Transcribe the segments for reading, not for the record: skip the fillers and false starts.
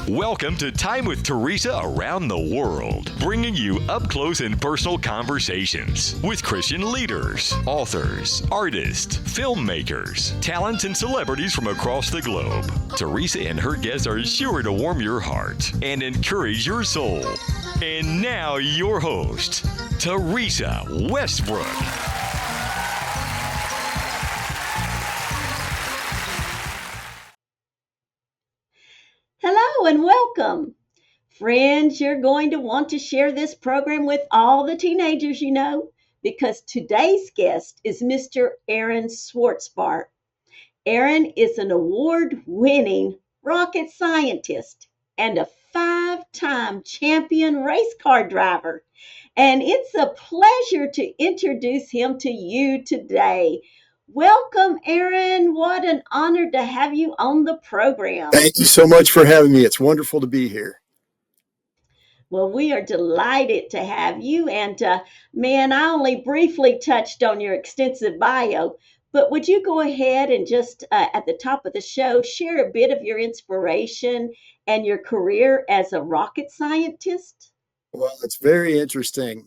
Welcome to Time with Theresa Around the World, bringing you up close and personal conversations with Christian leaders, authors, artists, filmmakers, talents, and celebrities from across the globe. Theresa and her guests are sure to warm your heart and encourage your soul. And now, your host, Theresa Westbrook. Hello and welcome. Friends, you're going to want to share this program with all the teenagers you know because today's guest is Mr. Aaron Schwartzbart. Aaron is an award-winning rocket scientist and a 5-time champion race car driver. And it's a pleasure to introduce him to you today. Welcome, Aaron. What an honor to have you on the program. Thank you so much for having me. It's wonderful to be here. Well, we are delighted to have you. And man, I only briefly touched on your extensive bio, but would you go ahead and just at the top of the show, share a bit of your inspiration and your career as a rocket scientist? Well, it's very interesting.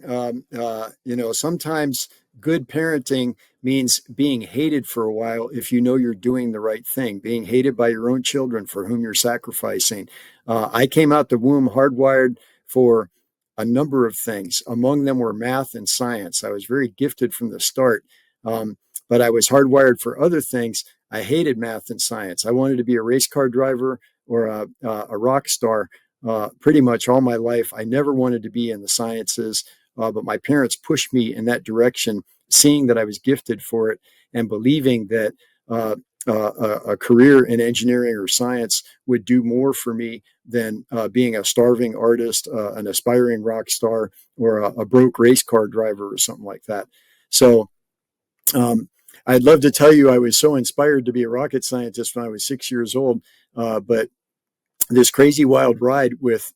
Sometimes good parenting means being hated for a while if you know you're doing the right thing, being hated by your own children for whom you're sacrificing. I came out the womb hardwired for a number of things. Among them were math and science. I was very gifted from the start, but I was hardwired for other things. I hated math and science. I wanted to be a race car driver or a rock star. Pretty much all my life. I never wanted to be in the sciences, but my parents pushed me in that direction, seeing that I was gifted for it and believing that a career in engineering or science would do more for me than being a starving artist, an aspiring rock star, or a broke race car driver or something like that. So I'd love to tell you I was so inspired to be a rocket scientist when I was 6 years old, but this crazy wild ride with,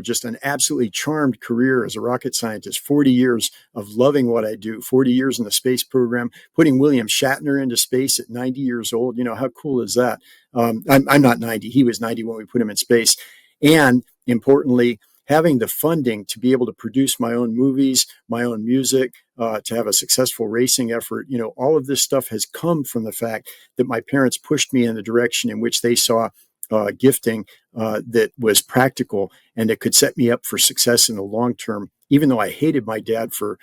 just an absolutely charmed career as a rocket scientist, 40 years of loving what I do, 40 years in the space program, putting William Shatner into space at 90 years old. How cool is that? I'm not 90. He was 90 when we put him in space. And importantly, having the funding to be able to produce my own movies, my own music, to have a successful racing effort. All of this stuff has come from the fact that my parents pushed me in the direction in which they saw gifting that was practical and it could set me up for success in the long term, even though I hated my dad for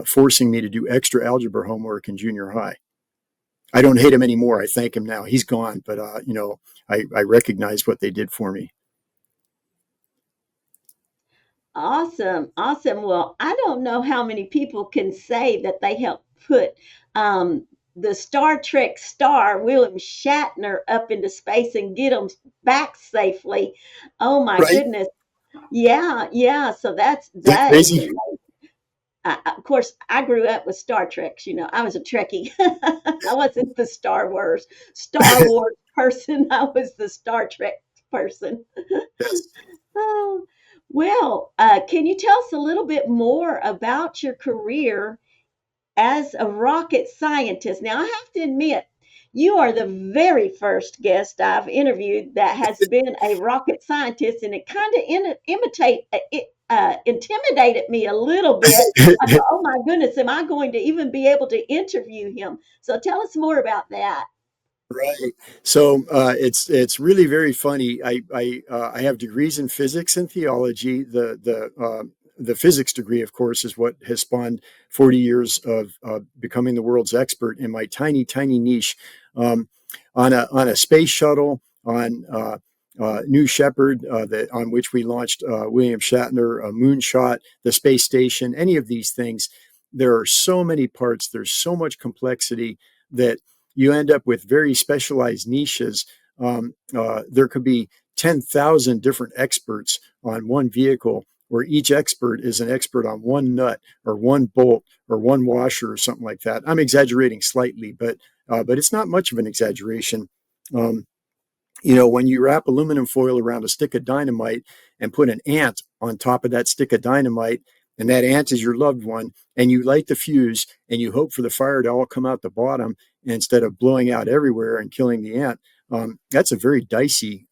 forcing me to do extra algebra homework in junior high. I don't hate him anymore. I thank him now. He's gone, but I recognize what they did for me. Awesome. Well, I don't know how many people can say that they helped put the Star Trek star William Shatner up into space and get him back safely. Oh my goodness. Yeah. So that's crazy. Of course, I grew up with Star Treks. I was a Trekkie. I wasn't the Star Wars person. I was the Star Trek person. Oh, well, can you tell us a little bit more about your career as a rocket scientist? Now, I have to admit, you are the very first guest I've interviewed that has been a rocket scientist, and it kind of intimidated me a little bit. I thought, oh my goodness, am I going to even be able to interview him? So tell us more about that. Right. So it's really very funny. I have degrees in physics and theology. The physics degree, of course, is what has spawned 40 years of becoming the world's expert in my tiny, tiny niche. On a space shuttle, on New Shepard, on which we launched William Shatner, a moonshot, the space station, any of these things, there are so many parts, there's so much complexity that you end up with very specialized niches. There could be 10,000 different experts on one vehicle, where each expert is an expert on one nut or one bolt or one washer or something like that. I'm exaggerating slightly, but it's not much of an exaggeration. When you wrap aluminum foil around a stick of dynamite and put an ant on top of that stick of dynamite, and that ant is your loved one, and you light the fuse and you hope for the fire to all come out the bottom instead of blowing out everywhere and killing the ant, That's a very dicey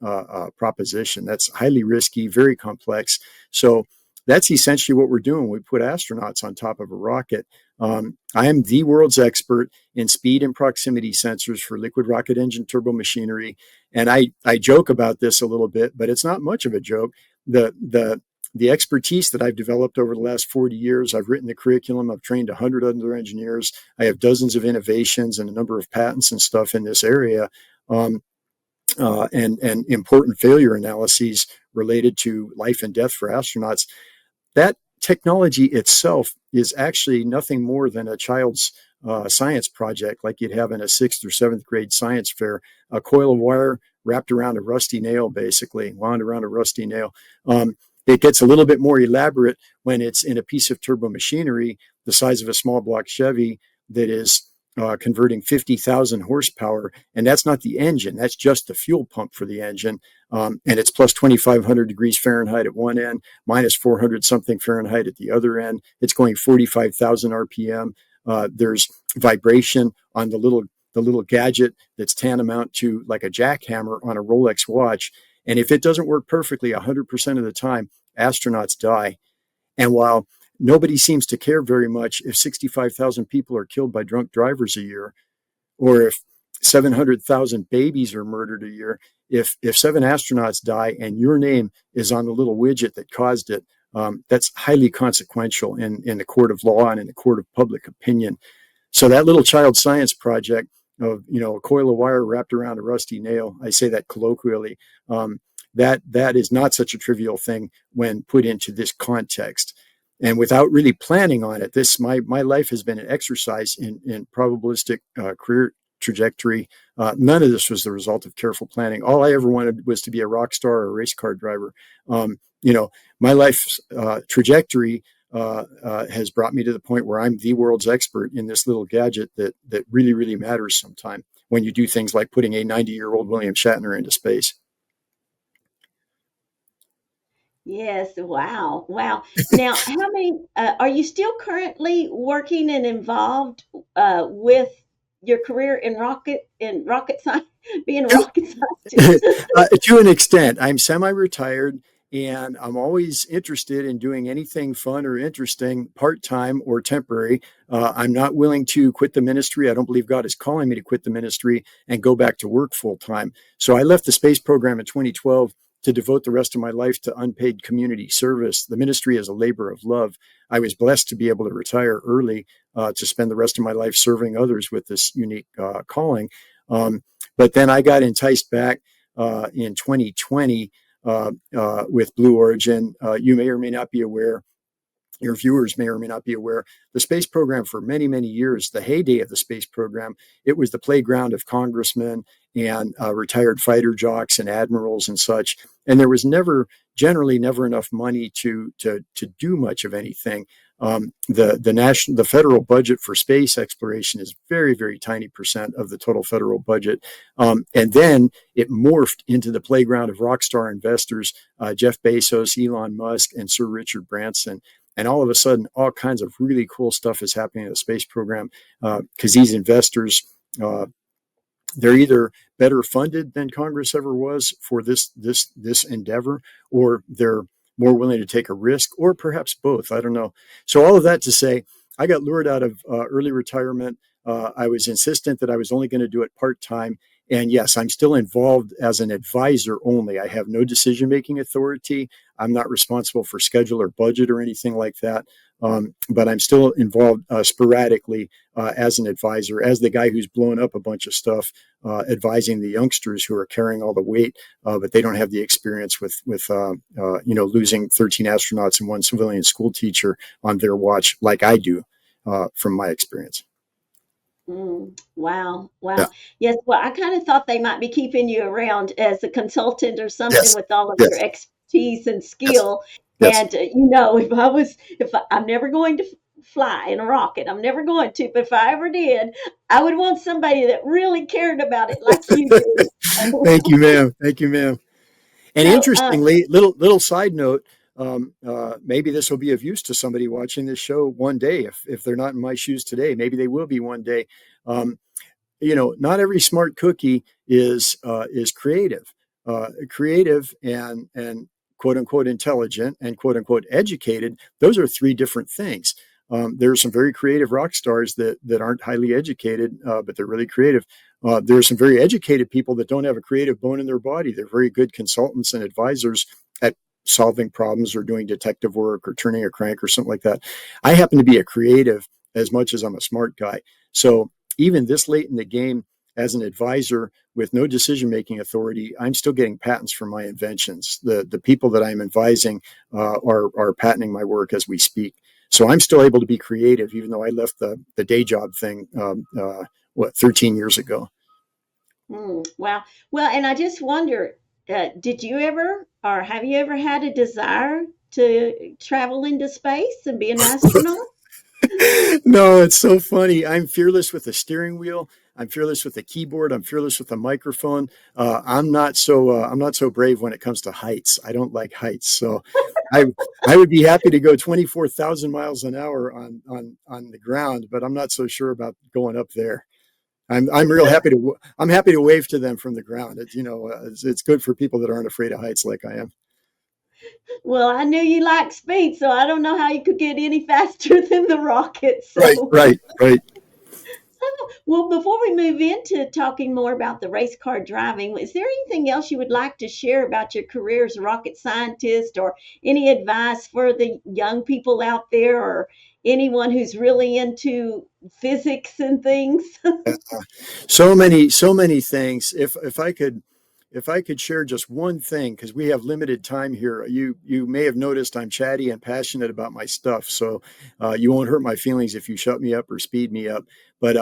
proposition. That's highly risky, very complex. So that's essentially what we're doing. We put astronauts on top of a rocket. I am the world's expert in speed and proximity sensors for liquid rocket engine turbomachinery. And I joke about this a little bit, but it's not much of a joke. The expertise that I've developed over the last 40 years, I've written the curriculum, I've trained 100 other engineers, I have dozens of innovations and a number of patents and stuff in this area, and important failure analyses related to life and death for astronauts. That technology itself is actually nothing more than a child's science project, like you'd have in a 6th or 7th grade science fair. A coil of wire wrapped around a rusty nail, basically, wound around a rusty nail. It gets a little bit more elaborate when it's in a piece of turbo machinery the size of a small block Chevy that is converting 50,000 horsepower. And that's not the engine. That's just the fuel pump for the engine. And it's plus 2,500 degrees Fahrenheit at one end, minus 400 something Fahrenheit at the other end. It's going 45,000 RPM. There's vibration on the little gadget that's tantamount to like a jackhammer on a Rolex watch. And if it doesn't work perfectly 100% of the time, astronauts die. And while nobody seems to care very much if 65,000 people are killed by drunk drivers a year, or if 700,000 babies are murdered a year, if 7 astronauts die and your name is on the little widget that caused it, that's highly consequential in the court of law and in the court of public opinion. So that little child science project of, a coil of wire wrapped around a rusty nail, I say that colloquially, that is not such a trivial thing when put into this context. And without really planning on it, my life has been an exercise in probabilistic career trajectory. None of this was the result of careful planning. All I ever wanted was to be a rock star or a race car driver. My life's trajectory has brought me to the point where I'm the world's expert in this little gadget that really, really matters sometime when you do things like putting a 90-year-old William Shatner into space. Yes, wow, wow. Now, how many are you still currently working and involved with your career in rocket science, being a rocket scientist? To an extent, I'm semi-retired, and I'm always interested in doing anything fun or interesting, part-time or temporary. I'm not willing to quit the ministry. I don't believe God is calling me to quit the ministry and go back to work full-time. So I left the space program in 2012 to devote the rest of my life to unpaid community service. The ministry is a labor of love. I was blessed to be able to retire early to spend the rest of my life serving others with this unique calling. But then I got enticed back in 2020 with Blue Origin. You may or may not be aware, your viewers may or may not be aware, the space program for many, many years, the heyday of the space program, it was the playground of congressmen and retired fighter jocks and admirals and such. And there was generally never enough money to do much of anything. The federal budget for space exploration is very, very tiny percent of the total federal budget. And then it morphed into the playground of rock star investors, Jeff Bezos, Elon Musk, and Sir Richard Branson. And all of a sudden, all kinds of really cool stuff is happening in the space program because these investors, they're either better funded than Congress ever was for this endeavor, or they're more willing to take a risk, or perhaps both. I don't know. So all of that to say, I got lured out of early retirement. I was insistent that I was only going to do it part-time. And yes, I'm still involved as an advisor only. I have no decision-making authority. I'm not responsible for schedule or budget or anything like that. But I'm still involved sporadically as an advisor, as the guy who's blown up a bunch of stuff, advising the youngsters who are carrying all the weight, but they don't have the experience with losing 13 astronauts and 1 civilian school teacher on their watch like I do from my experience. Wow. Yeah. Yes. Well, I kind of thought they might be keeping you around as a consultant or something Yes. with all of Yes. your expertise and skill. Yes. And I'm never going to fly in a rocket. I'm never going to. But if I ever did, I would want somebody that really cared about it like you do. Thank you, ma'am. Thank you, ma'am. And So, interestingly, little side note, maybe this will be of use to somebody watching this show one day. If they're not in my shoes today, maybe they will be one day. not every smart cookie is creative. Creative and quote unquote intelligent and quote unquote educated. Those are three different things. There are some very creative rock stars that aren't highly educated, but they're really creative. There are some very educated people that don't have a creative bone in their body. They're very good consultants and advisors at solving problems or doing detective work or turning a crank or something like that. I happen to be a creative as much as I'm a smart guy. So even this late in the game, as an advisor with no decision-making authority, I'm still getting patents for my inventions. The people that I'm advising are patenting my work as we speak. So I'm still able to be creative, even though I left the day job thing, 13 years ago. Wow. Well, and I just wonder, did you ever, or have you ever had a desire to travel into space and be an astronaut? No, it's so funny. I'm fearless with a steering wheel. I'm fearless with a keyboard. I'm fearless with a microphone. I'm not so brave when it comes to heights. I don't like heights. So I I would be happy to go 24,000 miles an hour on the ground, but I'm not so sure about going up there. I'm happy to wave to them from the ground. It's good for people that aren't afraid of heights like I am. Well, I knew you liked speed, so I don't know how you could get any faster than the rocket. Right, So, right, right. well, before we move into talking more about the race car driving, is there anything else you would like to share about your career as a rocket scientist, or any advice for the young people out there, or anyone who's really into physics and things? So many things. If I could share just one thing, because we have limited time here, you may have noticed I'm chatty and passionate about my stuff, so you won't hurt my feelings if you shut me up or speed me up. But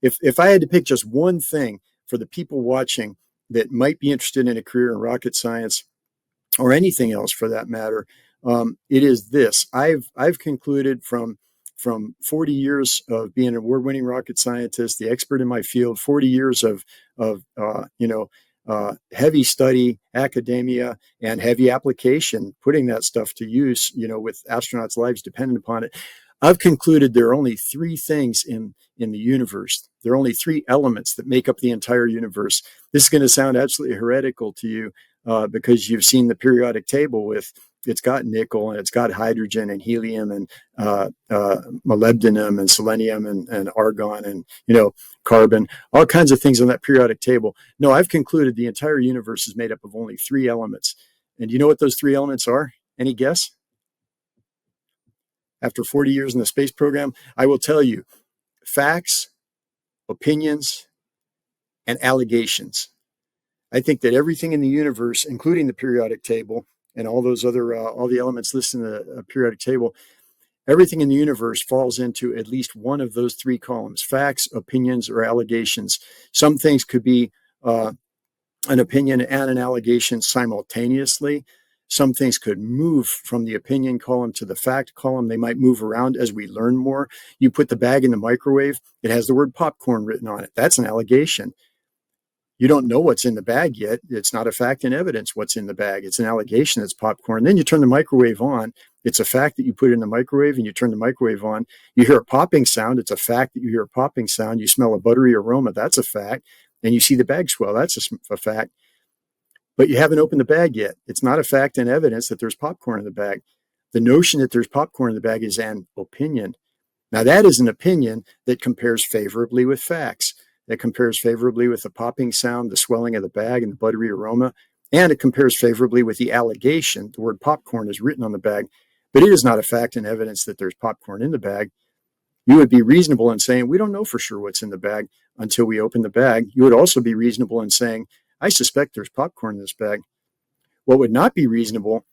if I had to pick just one thing for the people watching that might be interested in a career in rocket science or anything else for that matter, it is this. I've concluded from 40 years of being an award-winning rocket scientist, the expert in my field, 40 years of heavy study, academia, and heavy application, putting that stuff to use, with astronauts' lives dependent upon it. I've concluded there are only three things in the universe. There are only three elements that make up the entire universe. This is going to sound absolutely heretical to you because you've seen the periodic table it's got nickel and it's got hydrogen and helium and molybdenum and selenium and argon and carbon, all kinds of things on that periodic table. No, I've concluded the entire universe is made up of only three elements. And do you know what those three elements are? Any guess? After 40 years in the space program, I will tell you: facts, opinions, and allegations. I think that everything in the universe, including the periodic table and all those other all the elements listed in the periodic table, everything in the universe falls into at least one of those three columns: facts, opinions, or allegations. Some things could be an opinion and an allegation simultaneously. Some things could move from the opinion column to the fact column. They might move around as we learn more. You put the bag in the microwave, it has the word popcorn written on it. That's an allegation. You don't know what's in the bag yet. It's not a fact and evidence what's in the bag. It's an allegation that's popcorn. Then you turn the microwave on. It's a fact that you put it in the microwave, and you turn the microwave on. You hear a popping sound. It's a fact that you hear a popping sound. You smell a buttery aroma. That's a fact. And you see the bag swell. That's a fact. But you haven't opened the bag yet. It's not a fact and evidence that there's popcorn in the bag. The notion that there's popcorn in the bag is an opinion. Now, that is an opinion that compares favorably with facts. That compares favorably with the popping sound, the swelling of the bag, and the buttery aroma. And it compares favorably with the allegation. The word popcorn is written on the bag, but it is not a fact and evidence that there's popcorn in the bag. You would be reasonable in saying, we don't know for sure what's in the bag until we open the bag. You would also be reasonable in saying, I suspect there's popcorn in this bag. What would not be reasonable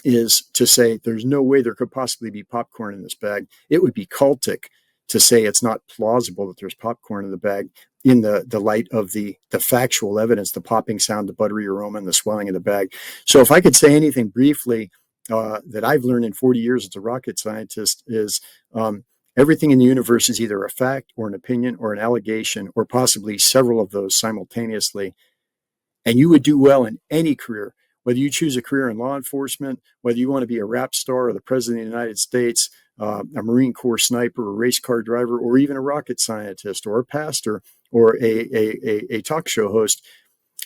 is to say there's no way there could possibly be popcorn in this bag. It would be cultic to say it's not plausible that there's popcorn in the bag in the light of the factual evidence, the popping sound, the buttery aroma, and the swelling of the bag. So if I could say anything briefly that I've learned in 40 years as a rocket scientist is everything in the universe is either a fact or an opinion or an allegation or possibly several of those simultaneously. And you would do well in any career, whether you choose a career in law enforcement, whether you want to be a rap star or the president of the United States, a Marine Corps sniper, a race car driver, or even a rocket scientist or a pastor or a talk show host,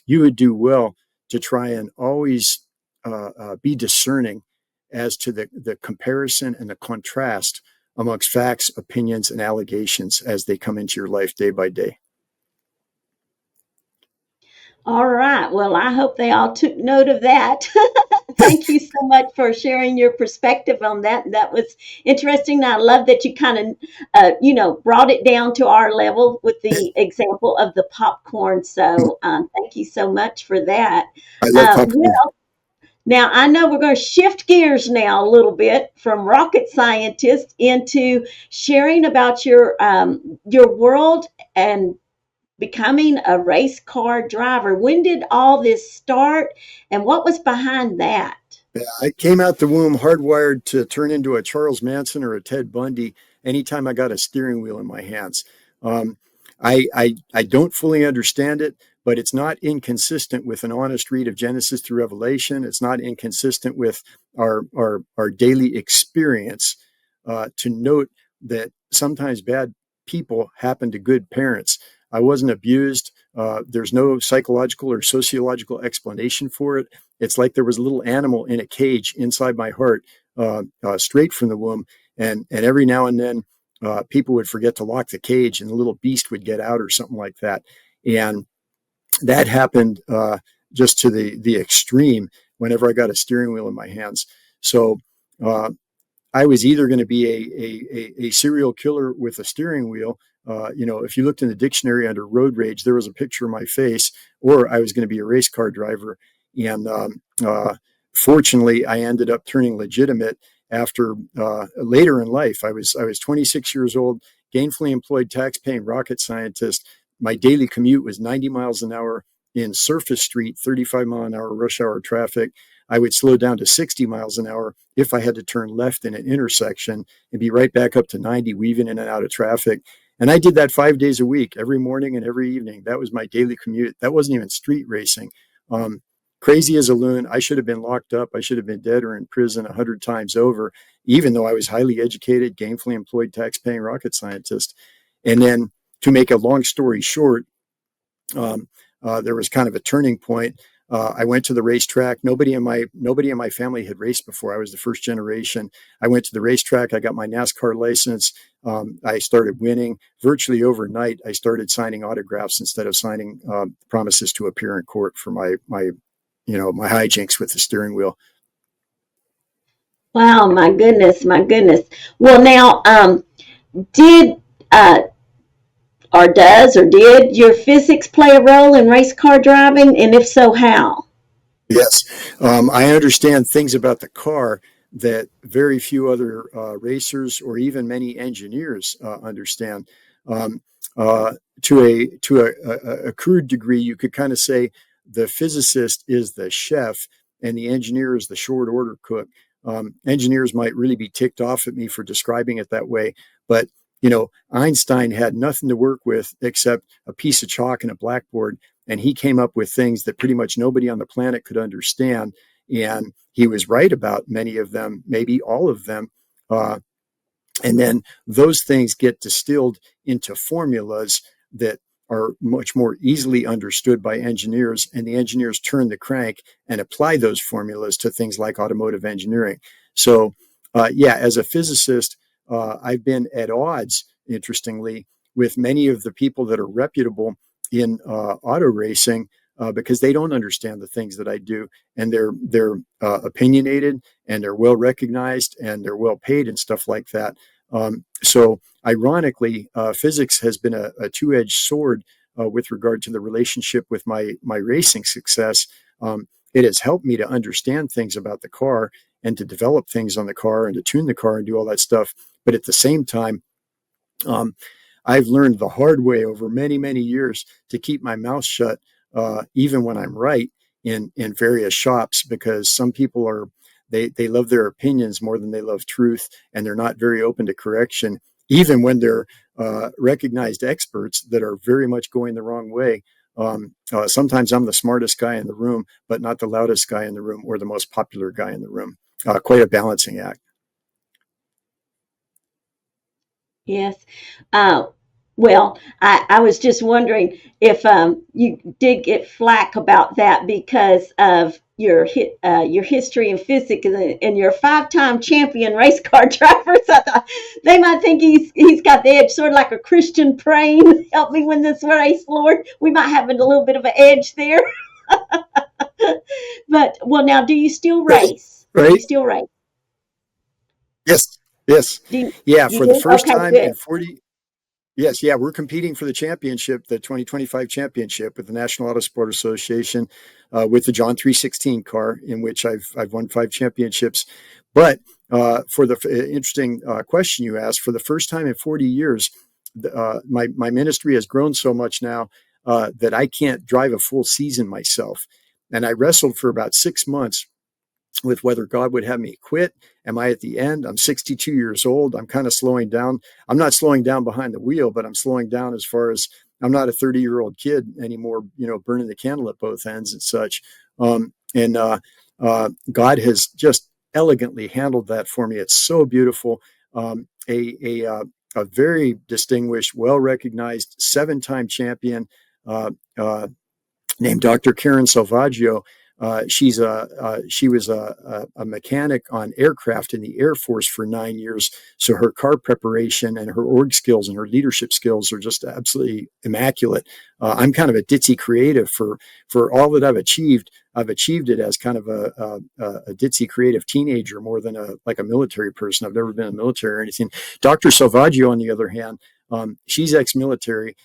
you would do well to try and always be discerning as to the comparison and the contrast amongst facts, opinions, and allegations as they come into your life day by day. All right. Well, I hope they all took note of that. Thank you so much for sharing your perspective on that. That was interesting. I love that you kind of, brought it down to our level with the example of the popcorn. So thank you so much for that. I love popcorn. Well, now I know we're going to shift gears now a little bit from rocket scientist into sharing about your world and becoming a race car driver. When did all this start and what was behind that? I came out the womb hardwired to turn into a Charles Manson or a Ted Bundy anytime I got a steering wheel in my hands. I don't fully understand it, but it's not inconsistent with an honest read of Genesis through Revelation. It's not inconsistent with our daily experience to note that sometimes bad people happen to good parents. I wasn't abused. There's no psychological or sociological explanation for it. It's like there was a little animal in a cage inside my heart, straight from the womb. And every now and then, people would forget to lock the cage and the little beast would get out or something like that. And that happened just to the extreme whenever I got a steering wheel in my hands. So I was either going to be a serial killer with a steering wheel. If you looked in the dictionary under road rage, there was a picture of my face, or I was going to be a race car driver. And fortunately, I ended up turning legitimate after later in life. I was 26 years old, gainfully employed, tax-paying rocket scientist. My daily commute was 90 miles an hour in surface street, 35-mile-an-hour rush hour traffic. I would slow down to 60 miles an hour if I had to turn left in an intersection and be right back up to 90, weaving in and out of traffic. And I did that 5 days a week, every morning and every evening. That was my daily commute. That wasn't even street racing. Crazy as a loon. I should have been locked up. I should have been dead or in prison 100 times over, even though I was highly educated, gainfully employed, tax-paying rocket scientist. And then to make a long story short, there was kind of a turning point. I went to the racetrack. Nobody in my family had raced before. I was the first generation. I went to the racetrack. I got my NASCAR license. I started winning. Virtually overnight, I started signing autographs instead of signing promises to appear in court for my hijinks with the steering wheel. Wow, my goodness, my goodness. Well, now, did or does or did your physics play a role in race car driving? And if so, how? Yes. I understand things about the car that very few other racers or even many engineers understand. To a crude degree, you could kind of say the physicist is the chef and the engineer is the short order cook. Engineers might really be ticked off at me for describing it that way, but Einstein had nothing to work with except a piece of chalk and a blackboard, and he came up with things that pretty much nobody on the planet could understand. And he was right about many of them, maybe all of them. And then those things get distilled into formulas that are much more easily understood by engineers, and the engineers turn the crank and apply those formulas to things like automotive engineering. So, as a physicist, I've been at odds, interestingly, with many of the people that are reputable in auto racing because they don't understand the things that I do, and they're opinionated and they're well recognized and they're well paid and stuff like that. So ironically, physics has been a two-edged sword with regard to the relationship with my racing success. It has helped me to understand things about the car and to develop things on the car and to tune the car and do all that stuff. But at the same time, I've learned the hard way over many, many years to keep my mouth shut, even when I'm right in various shops, because some people they love their opinions more than they love truth, and they're not very open to correction, even when they're recognized experts that are very much going the wrong way. Sometimes I'm the smartest guy in the room, but not the loudest guy in the room or the most popular guy in the room. Quite a balancing act. Yes. Well, I was just wondering if you did get flack about that because of your history in physics and your 5-time champion race car drivers. I thought they might think he's got the edge, sort of like a Christian praying, "Help me win this race, Lord." We might have a little bit of an edge there. But well, now, do you still Right. race? Do you Right. still race? Yes. Yes. Do you, Yeah. you For the do? first Okay, time good. in 40, yes, yeah, we're competing for the championship, the 2025 championship with the National Auto Sport Association, with the John 316 car, in which I've won 5 championships. But for the interesting question you asked, for the first time in 40 years, my ministry has grown so much now that I can't drive a full season myself. And I wrestled for about 6 months with whether God would have me quit. Am I at the end? I'm 62 years old. I'm kind of slowing down. I'm not slowing down behind the wheel, but I'm slowing down as far as I'm not a 30-year-old kid anymore, burning the candle at both ends and such. And God has just elegantly handled that for me. It's so beautiful. A very distinguished, well-recognized 7-time champion, uh, uh, named Dr. Karen Salvaggio. She was a mechanic on aircraft in the Air Force for 9 years. So her car preparation and her org skills and her leadership skills are just absolutely immaculate. I'm kind of a ditzy creative for all that I've achieved. I've achieved it as kind of a ditzy creative teenager more than like a military person. I've never been in the military or anything. Dr. Salvaggio, on the other hand, she's ex-military,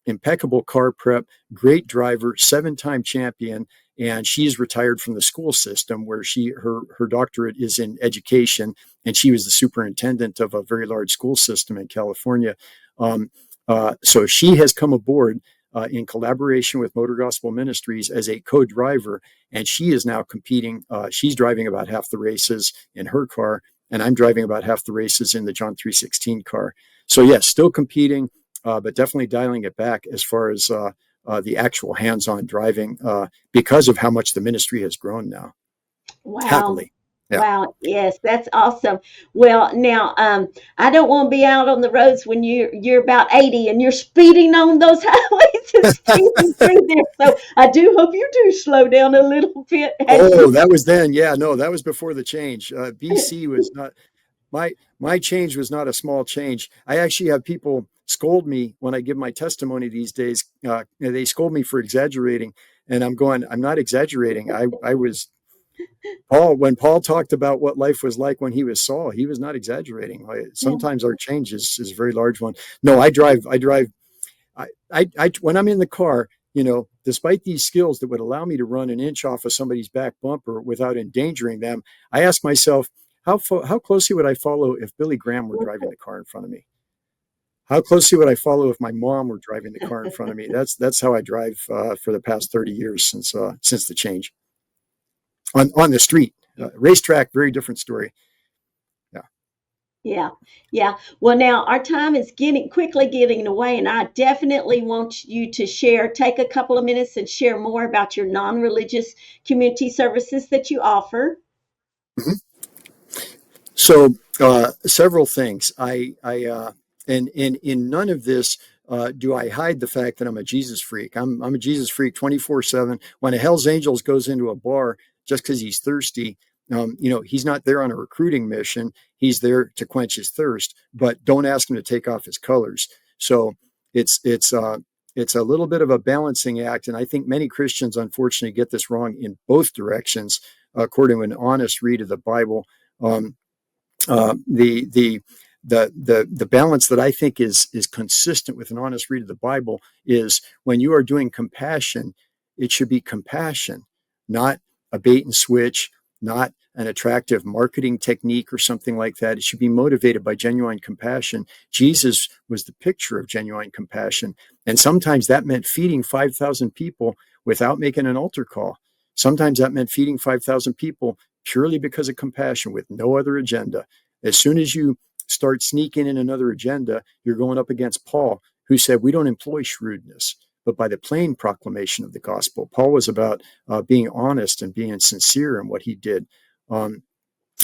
impeccable car prep, great driver, 7-time champion, and she's retired from the school system where her doctorate is in education, and she was the superintendent of a very large school system in California. So she has come aboard in collaboration with Motor Gospel Ministries as a co-driver, and she is now competing. She's driving about half the races in her car, and I'm driving about half the races in the John 316 car. So yes, still competing, but definitely dialing it back as far as the actual hands-on driving, because of how much the ministry has grown now. Wow. Happily, yeah. Wow. Yes, that's awesome. Well, now, I don't want to be out on the roads when you're about 80 and you're speeding on those highways and speeding through there. So I do hope you do slow down a little bit as Oh, you. that was then. Yeah, no, that was before the change. BC was not my change was not a small change. I actually have people scold me when I give my testimony these days. They scold me for exaggerating, and I'm not exaggerating. I was when Paul talked about what life was like when he was Saul, he was not exaggerating. Yeah. Sometimes our change is a very large one. No, I when I'm in the car, despite these skills that would allow me to run an inch off of somebody's back bumper without endangering them, I ask myself, how closely would I follow if Billy Graham were driving the car in front of me? How closely would I follow if my mom were driving the car in front of me? That's how I drive for the past 30 years since the change on the street. Racetrack, very different story. Yeah. Yeah, yeah. Well, now our time is quickly getting away, and I definitely want you to take a couple of minutes and share more about your non-religious community services that you offer. Mhm. So several things. And in none of this do I hide the fact that I'm a Jesus freak. I'm a Jesus freak 24/7. When a Hell's Angels goes into a bar just because he's thirsty, he's not there on a recruiting mission. He's there to quench his thirst. But don't ask him to take off his colors. So it's a little bit of a balancing act, and I think many Christians unfortunately get this wrong in both directions, according to an honest read of the Bible. Um, the balance that I think is consistent with an honest read of the Bible is when you are doing compassion, it should be compassion, not a bait and switch, not an attractive marketing technique or something like that. It should be motivated by genuine compassion. Jesus was the picture of genuine compassion. And sometimes that meant feeding 5,000 people without making an altar call. Sometimes that meant feeding 5,000 people purely because of compassion with no other agenda. As soon as you start sneaking in another agenda, you're going up against Paul, who said, we don't employ shrewdness, but by the plain proclamation of the gospel. Paul was about being honest and being sincere in what he did. Um,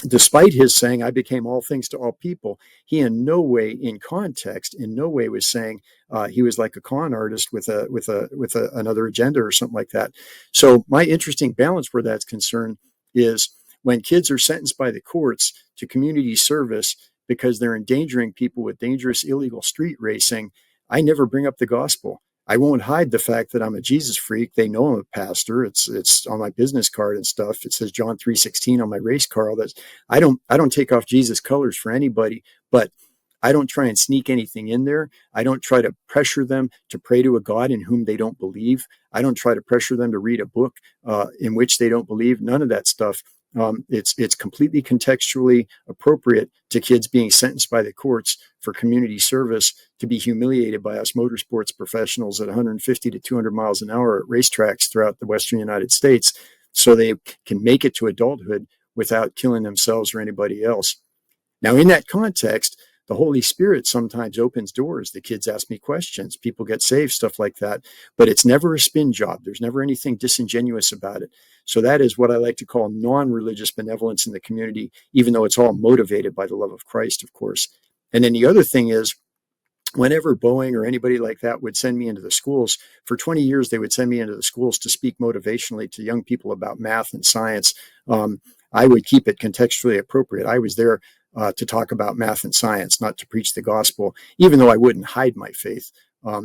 despite his saying, I became all things to all people, he in no way, in context, in no way was saying he was like a con artist with another agenda or something like that. So my interesting balance where that's concerned is when kids are sentenced by the courts to community service because they're endangering people with dangerous illegal street racing, I never bring up the gospel. I won't hide the fact that I'm a Jesus freak. They know I'm a pastor. It's on my business card and stuff. It says John 3:16 on my race car. I don't take off Jesus colors for anybody, but I don't try and sneak anything in there. I don't try to pressure them to pray to a God in whom they don't believe. I don't try to pressure them to read a book in which they don't believe. None of that stuff. It's completely contextually appropriate to kids being sentenced by the courts for community service to be humiliated by us motorsports professionals at 150 to 200 miles an hour at racetracks throughout the Western United States so they can make it to adulthood without killing themselves or anybody else. Now, in that context, the Holy Spirit sometimes opens doors. The kids ask me questions. People get saved, stuff like that. But it's never a spin job. There's never anything disingenuous about it. So that is what I like to call non-religious benevolence in the community, even though it's all motivated by the love of Christ, of course. And then the other thing is, whenever Boeing or anybody like that would send me into the schools, for 20 years, they would send me into the schools to speak motivationally to young people about math and science. I would keep it contextually appropriate. I was there to talk about math and science, not to preach the gospel, even though I wouldn't hide my faith. My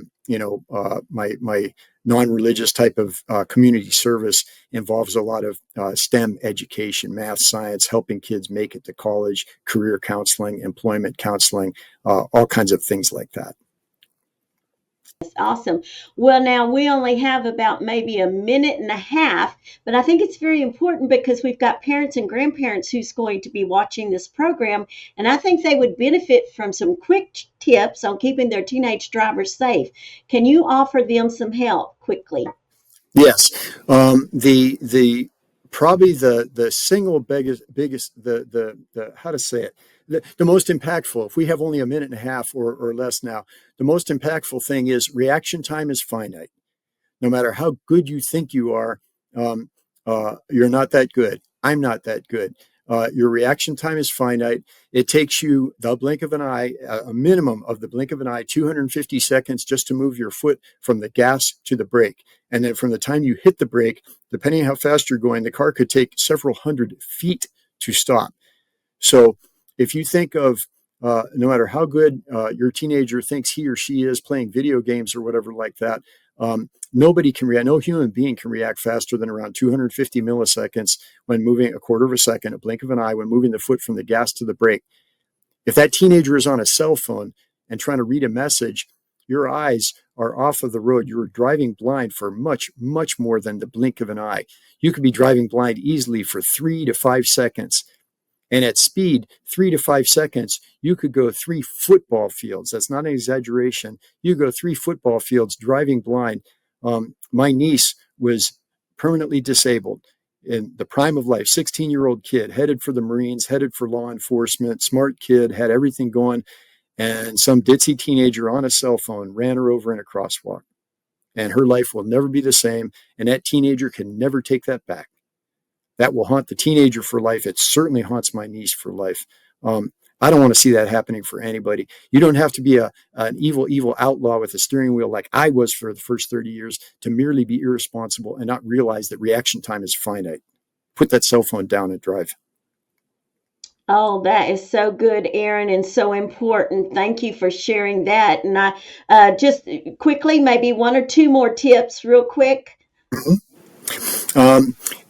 non-religious type of community service involves a lot of STEM education, math, science, helping kids make it to college, career counseling, employment counseling, all kinds of things like that. That's awesome. Well, now we only have about maybe a minute and a half, but I think it's very important because we've got parents and grandparents who's going to be watching this program, and I think they would benefit from some quick tips on keeping their teenage drivers safe. Can you offer them some help quickly? Yes. The probably the single biggest the how to say it, the most impactful, if we have only a minute and a half or less now, the most impactful thing is reaction time is finite. No matter how good you think you are, you're not that good. I'm not that good. Your reaction time is finite. It takes you the blink of an eye, a minimum of the blink of an eye, 250 seconds just to move your foot from the gas to the brake. And then from the time you hit the brake, depending on how fast you're going, the car could take several hundred feet to stop. So if you think of no matter how good your teenager thinks he or she is playing video games or whatever like that, nobody can react. No human being can react faster than around 250 milliseconds when moving a quarter of a second, a blink of an eye, when moving the foot from the gas to the brake. If that teenager is on a cell phone and trying to read a message, your eyes are off of the road. You're driving blind for much, much more than the blink of an eye. You could be driving blind easily for 3 to 5 seconds. And at speed, 3 to 5 seconds, you could go 3 football fields. That's not an exaggeration. You go 3 football fields driving blind. My niece was permanently disabled in the prime of life, 16-year-old kid, headed for the Marines, headed for law enforcement, smart kid, had everything going. And some ditzy teenager on a cell phone ran her over in a crosswalk. And her life will never be the same. And that teenager can never take that back. That will haunt the teenager for life. It certainly haunts my niece for life. I don't want to see that happening for anybody. You don't have to be an evil outlaw with a steering wheel like I was for the first 30 years to merely be irresponsible and not realize that reaction time is finite. Put that cell phone down and drive. Oh, that is so good, Aaron, and so important. Thank you for sharing that. And I just quickly, maybe 1 or 2 more tips, real quick.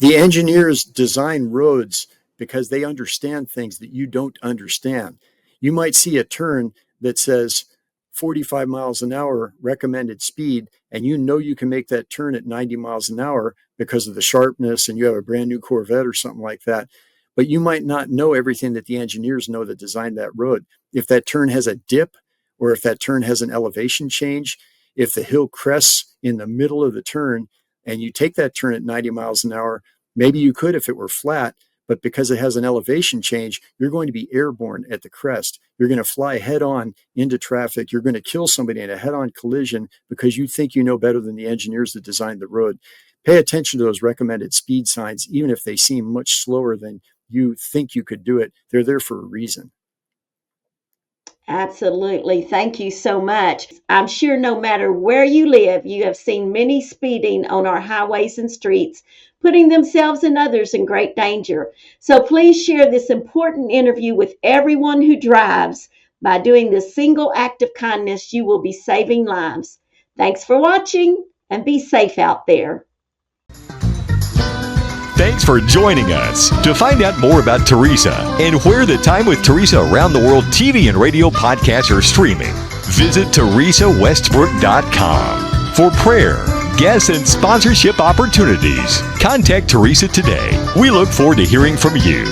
The engineers design roads because they understand things that you don't understand. You might see a turn that says 45 miles an hour recommended speed, and you know you can make that turn at 90 miles an hour because of the sharpness, and you have a brand new Corvette or something like that. But you might not know everything that the engineers know that designed that road. If that turn has a dip, or if that turn has an elevation change, if the hill crests in the middle of the turn, and you take that turn at 90 miles an hour, maybe you could if it were flat, but because it has an elevation change, you're going to be airborne at the crest. You're going to fly head on into traffic. You're going to kill somebody in a head-on collision because you think you know better than the engineers that designed the road. Pay attention to those recommended speed signs, even if they seem much slower than you think you could do it. They're there for a reason. Absolutely. Thank you so much. I'm sure no matter where you live, you have seen many speeding on our highways and streets, putting themselves and others in great danger. So please share this important interview with everyone who drives. By doing this single act of kindness, you will be saving lives. Thanks for watching and be safe out there. Thanks for joining us. To find out more about Theresa and where the Time with Theresa Around the World TV and radio podcasts are streaming, visit TheresaWestbrook.com. For prayer, guests, and sponsorship opportunities, contact Theresa today. We look forward to hearing from you.